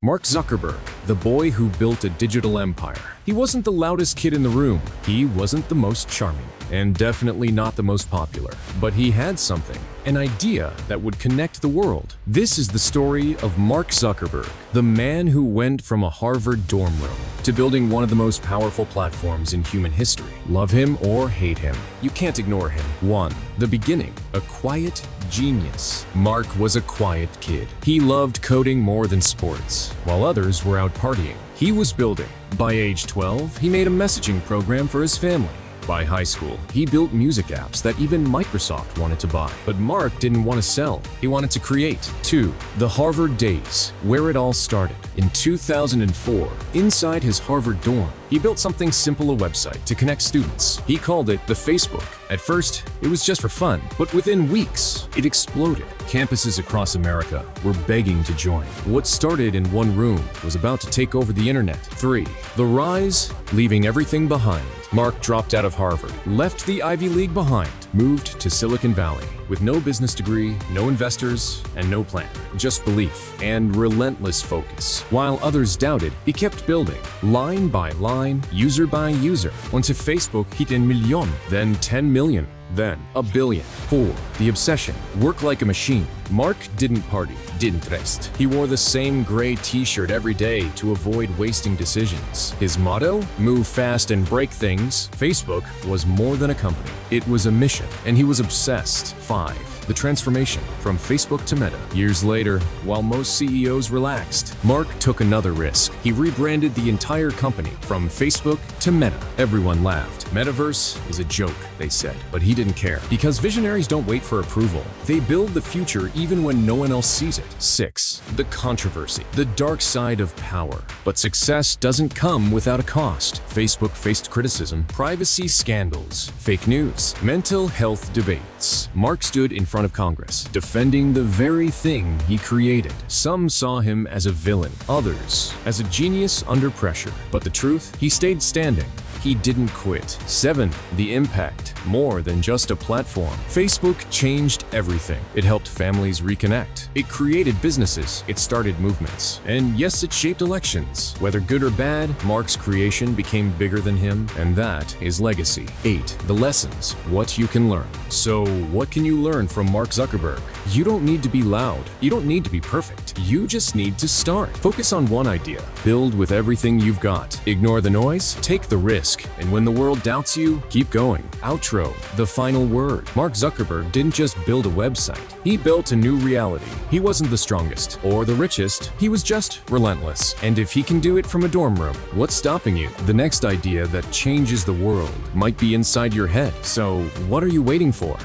Mark Zuckerberg, the boy who built a digital empire. He wasn't the loudest kid in the room. He wasn't the most charming, and definitely not the most popular. But he had something, an idea that would connect the world. This is the story of Mark Zuckerberg, the man who went from a Harvard dorm room to building one of the most powerful platforms in human history. Love him or hate him, you can't ignore him. 1. The beginning, a quiet genius. Mark was a quiet kid. He loved coding more than sports, while others were out partying. He was building. By age 12, he made a messaging program for his family. By high school, he built music apps that even Microsoft wanted to buy. But Mark didn't want to sell, he wanted to create. 2. The Harvard days, where it all started. In 2004, inside his Harvard dorm, he built something simple, a website to connect students. He called it the Facebook. At first, it was just for fun, but within weeks, it exploded. Campuses across America were begging to join. What started in one room was about to take over the internet. 3. The rise, leaving everything behind. Mark dropped out of Harvard, left the Ivy League behind, moved to Silicon Valley with no business degree, no investors, and no plan. Just belief and relentless focus. While others doubted, he kept building, line by line, user by user, until Facebook hit 1 million, then 10 million. Then, 1 billion. 4. The obsession. Work like a machine. Mark didn't party, didn't rest. He wore the same gray t-shirt every day to avoid wasting decisions. His motto? Move fast and break things. Facebook was more than a company. It was a mission, and he was obsessed. 5. The transformation from Facebook to Meta. Years later, while most CEOs relaxed, Mark took another risk. He rebranded the entire company from Facebook to Meta. Everyone laughed. Metaverse is a joke, they said, but he didn't care. Because visionaries don't wait for approval. They build the future even when no one else sees it. 6. The controversy. The dark side of power. But success doesn't come without a cost. Facebook faced criticism, privacy scandals, fake news, mental health debates. Mark stood in front of Congress, defending the very thing he created. Some saw him as a villain, others as a genius under pressure. But the truth? He stayed standing. He didn't quit. 7. The impact. More than just a platform. Facebook changed everything. It helped families reconnect. It created businesses. It started movements. And yes, it shaped elections. Whether good or bad, Mark's creation became bigger than him, and that is legacy. 8. The lessons. What you can learn. So, what can you learn from Mark Zuckerberg? You don't need to be loud. You don't need to be perfect. You just need to start. Focus on one idea. Build with everything you've got. Ignore the noise. Take the risk. And when the world doubts you, keep going. Outro. The final word. Mark Zuckerberg didn't just build a website. He built a new reality. He wasn't the strongest or the richest. He was just relentless. And if he can do it from a dorm room, what's stopping you? The next idea that changes the world might be inside your head. So what are you waiting for?